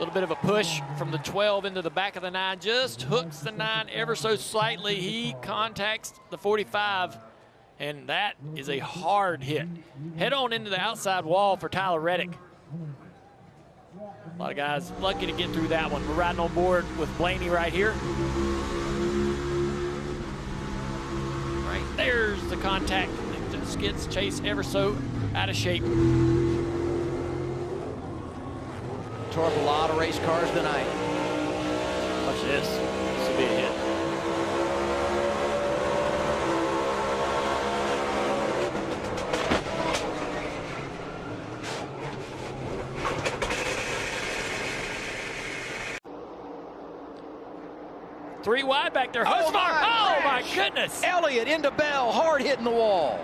little bit of a push from the 12 into the back of the 9, just hooks the 9 ever so slightly. He contacts the 45, and that is a hard hit. Head on into the outside wall for Tyler Reddick. A lot of guys lucky to get through that one. We're riding on board with Blaney right here. Right there's the contact. It just gets Chase ever so out of shape. Tore up a lot of race cars tonight. Watch this. This will be a hit. Three wide back there. Oh, my goodness. Elliott into Bell, hard hitting the wall.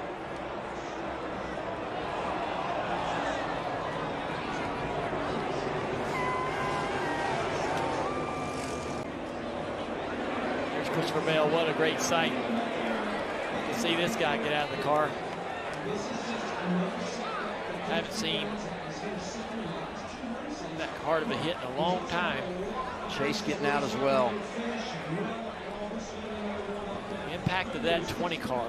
There's Christopher Bell. What a great sight to see this guy get out of the car. I haven't seen that hard of a hit in a long time. Chase getting out as well. The impact of that 20 car.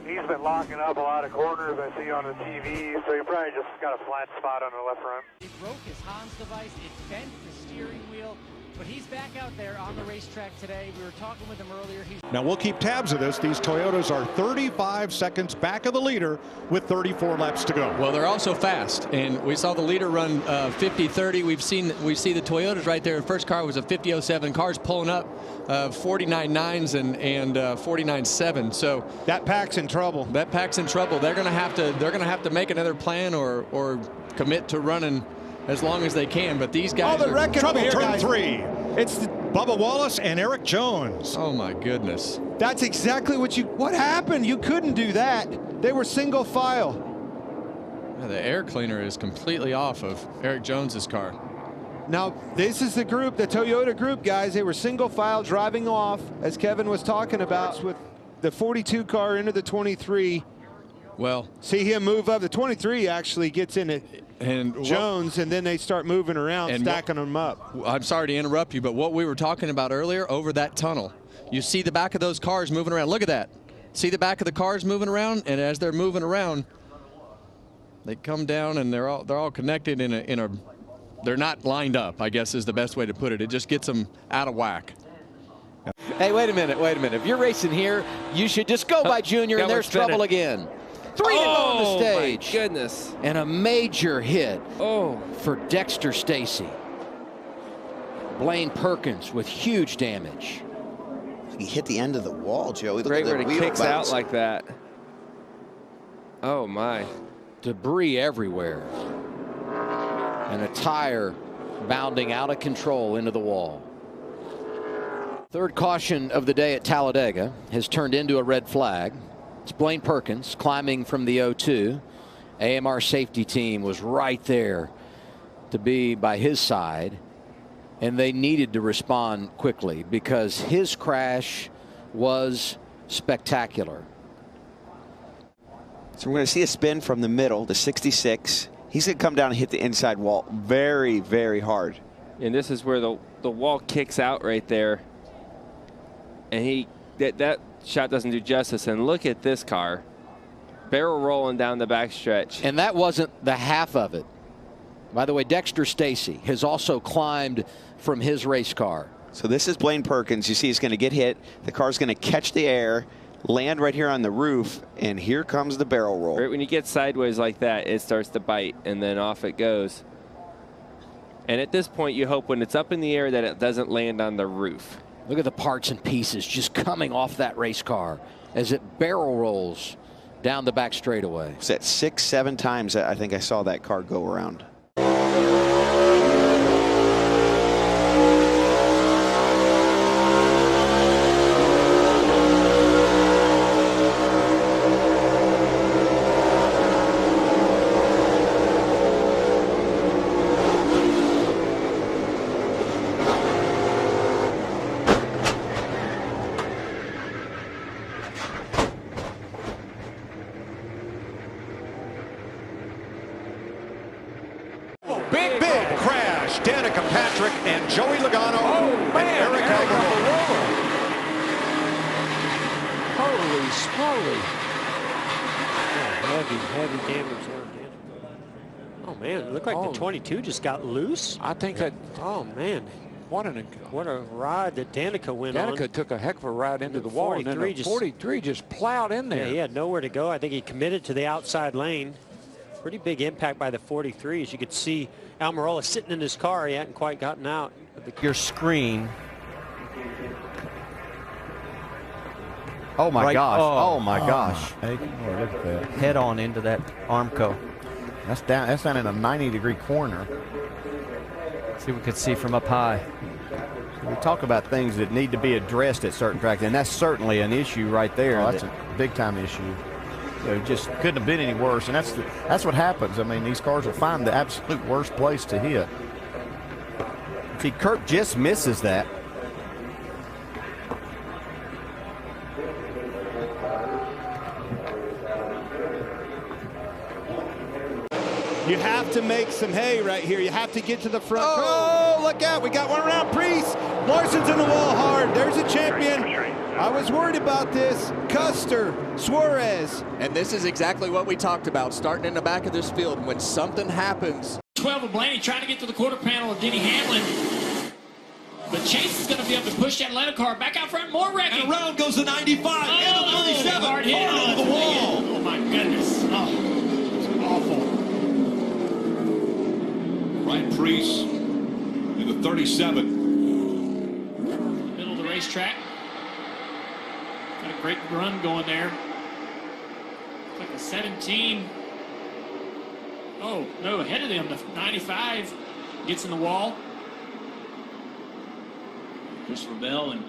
He's been locking up a lot of corners I see on the TV, so he probably just got a flat spot on the left front. He broke his Hans device, it bent the steering wheel. But he's back out there on the racetrack today. We were talking with him earlier. Now we'll keep tabs of this. These Toyotas are 35 seconds back of the leader with 34 laps to go. Well, they're also fast, and we saw the leader run 50-30. We see the Toyotas right there. The first car was a 50-07. Cars pulling up 49.9s and 49.7. So that pack's in trouble. That pack's in trouble. They're going to have to make another plan or commit to running as long as they can, but these guys are are trouble here, turn 3. It's Bubba Wallace and Eric Jones. Oh my goodness. That's exactly what happened. You couldn't do that. They were single file. Yeah, the air cleaner is completely off of Eric Jones's car. Now, this is the group, the Toyota group, guys. They were single file driving off, as Kevin was talking about, with the 42 car into the 23. Well, see him move up. The 23 actually gets in it. And Jones, and then they start moving around, stacking them up. I'm sorry to interrupt you, but what we were talking about earlier over that tunnel, you see the back of those cars moving around. Look at that. See the back of the cars moving around, and as they're moving around, they come down and they're all connected in a they're not lined up, I guess is the best way to put it. It just gets them out of whack. Hey, wait a minute. If you're racing here, you should just go by Junior, and there's trouble again. 3 to go on the stage. My goodness. And a major hit for Dexter Stacy. Blaine Perkins with huge damage. He hit the end of the wall, Joey. Great when it kicks out like that. Oh, my. Debris everywhere. And a tire bounding out of control into the wall. Third caution of the day at Talladega has turned into a red flag. It's Blaine Perkins climbing from the 0-2. AMR safety team was right there to be by his side, and they needed to respond quickly because his crash was spectacular. So we're going to see a spin from the middle, the 66. He's going to come down and hit the inside wall very, very hard. And this is where the wall kicks out right there. And that shot doesn't do justice. And look at this car. Barrel rolling down the backstretch. And that wasn't the half of it. By the way, Dexter Stacy has also climbed from his race car. So this is Blaine Perkins. You see he's going to get hit. The car's going to catch the air, land right here on the roof, and here comes the barrel roll. Right when you get sideways like that, it starts to bite, and then off it goes. And at this point, you hope when it's up in the air that it doesn't land on the roof. Look at the parts and pieces just coming off that race car as it barrel rolls down the back straightaway. It's at 6-7 times I think I saw that car go around. Hendrick and Joey Logano and Eric Almirola. Holy smoly. Heavy damage there. Oh man, it looked like the 22 just got loose. I think that. Oh man. What a ride that Danica went on. Danica took a heck of a ride into the wall, and then the 43 just plowed in there. Yeah, he had nowhere to go. I think he committed to the outside lane. Pretty big impact by the 43. As you could see, Almirola sitting in his car. He hadn't quite gotten out. Your screen. Oh my gosh. Oh my gosh. Hey, look at that. Head on into that Armco. That's down in a 90-degree corner. See, we could see from up high. We talk about things that need to be addressed at certain tracks, and that's certainly an issue right there. That's a big-time issue. You know, just couldn't have been any worse, and that's what happens. I mean, these cars will find the absolute worst place to hit. See, Kirk just misses that. You have to make some hay right here. You have to get to the front. Oh, look out. We got one around Priest. Larson's in the wall hard. There's a champion. I was worried about this. Custer, Suarez. And this is exactly what we talked about, starting in the back of this field. When something happens. 12 of Blaney trying to get to the quarter panel of Denny Hamlin. But Chase is going to be able to push that Atlanta car back out front. More wrecking. And around goes the 95 and the 37. Hard hit into the wall. Oh, my goodness. Oh, it's awful. Ryan Priest in the 37. Middle of the racetrack. Got a great run going there. Like a 17. Oh, no, ahead of them. The 95 gets in the wall. Christopher Bell and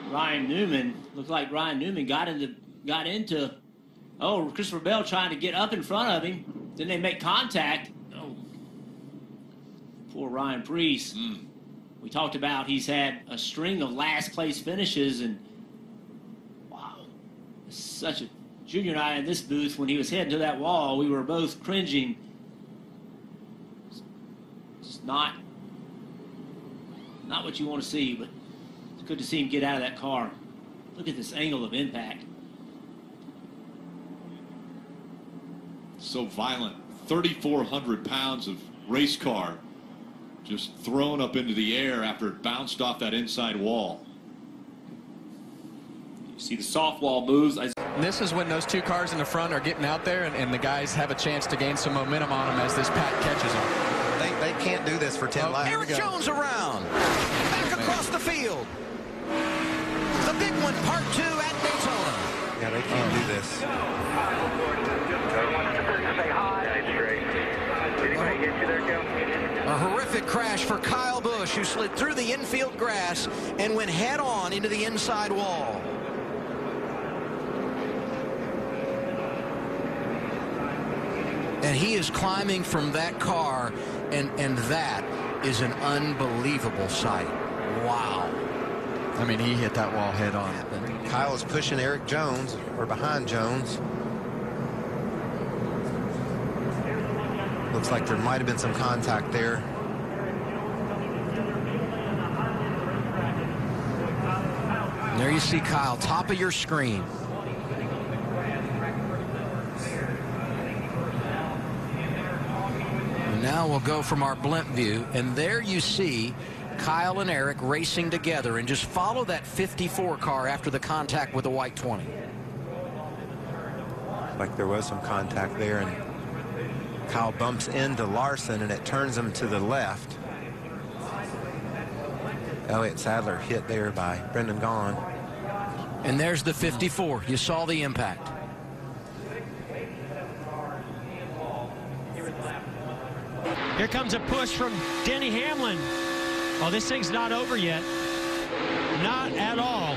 Ryan Newman. Looked like Ryan Newman got into Christopher Bell trying to get up in front of him. Then they make contact. Oh, poor Ryan Priest. We talked about he's had a string of last place finishes, and wow, such a Junior and I in this booth, when he was heading to that wall, we were both cringing. It's not what you want to see, but it's good to see him get out of that car. Look at this angle of impact. So violent. 3,400 pounds of race car just thrown up into the air after it bounced off that inside wall. You see the soft wall moves. This is when those two cars in the front are getting out there, and the guys have a chance to gain some momentum on them as this pack catches them. They can't do this for 10 laps. Eric Jones around. Back across the field. The big one, part 2 at Daytona. Yeah, they can't do this. A horrific crash for Kyle Busch, who slid through the infield grass and went head-on into the inside wall. And he is climbing from that car, and that is an unbelievable sight. Wow. I mean, he hit that wall head on. Kyle is pushing Eric Jones, or behind Jones. Looks like there might have been some contact there. And there you see Kyle, top of your screen. And now we'll go from our blimp view, and there you see Kyle and Eric racing together, and just follow that 54 car after the contact with the white 20. Like there was some contact there, and Kyle bumps into Larson, and it turns him to the left. Elliott Sadler hit there by Brendan Gaughan. And there's the 54. You saw the impact. Here comes a push from Denny Hamlin. Oh, this thing's not over yet. Not at all.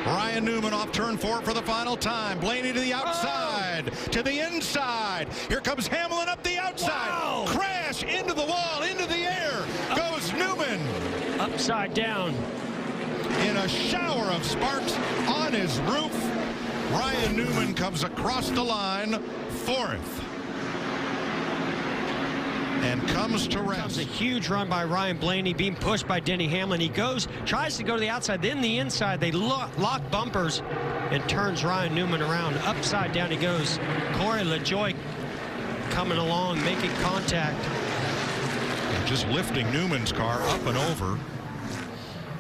Ryan Newman off turn 4 for the final time. Blaney to the outside, to the inside. Here comes Hamlin up the outside. Wow. Crash into the wall, into the air. Goes Newman. Upside down. In a shower of sparks on his roof, Ryan Newman comes across the line, 4th. and comes to rest. Comes a huge run by Ryan Blaney, being pushed by Denny Hamlin. He tries to go to the outside, then the inside. They lock bumpers and turns Ryan Newman around. Upside down he goes. Corey LaJoie coming along, making contact. Just lifting Newman's car up and over.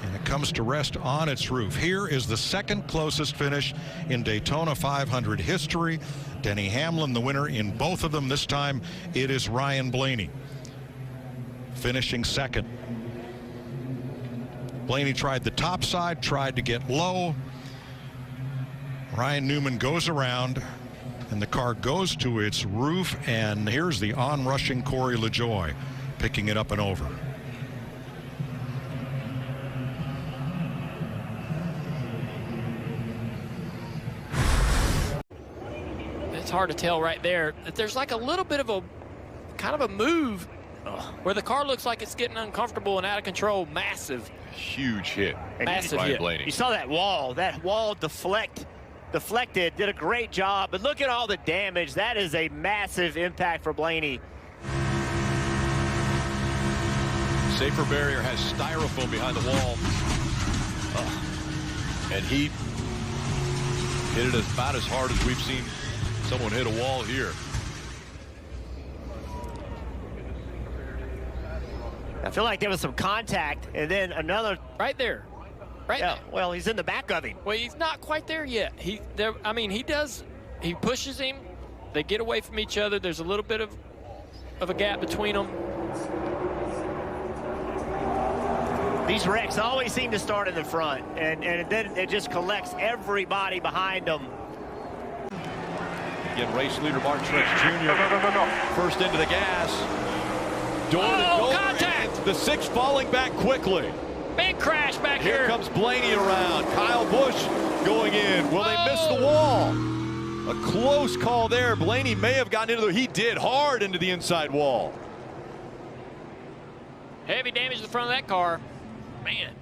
And it comes to rest on its roof. Here is the second closest finish in Daytona 500 history. Denny Hamlin the winner in both of them. This time it is Ryan Blaney finishing second. Blaney tried the top side, tried to get low. Ryan Newman goes around and the car goes to its roof, and here's the onrushing Corey LaJoie picking it up and over. It's hard to tell right there. There's like a little bit of a kind of a move where the car looks like it's getting uncomfortable and out of control. Massive. Huge hit. Massive by hit. Blaney. You saw that wall. That wall deflected, did a great job. But look at all the damage. That is a massive impact for Blaney. Safer barrier has styrofoam behind the wall. And he hit it about as hard as we've seen someone hit a wall here. I feel like there was some contact, and then another right there. Right there. Well, he's in the back of him. Well, he's not quite there yet. He pushes him. They get away from each other. There's a little bit of a gap between them. These wrecks always seem to start in the front, and then it just collects everybody behind them. Again, race leader Martin Truex Jr. First into the gas. Contact! The six falling back quickly. Big crash back here. Here comes Blaney around. Kyle Busch going in. Will they miss the wall? A close call there. Blaney may have gotten into he did hard into the inside wall. Heavy damage to the front of that car. Man.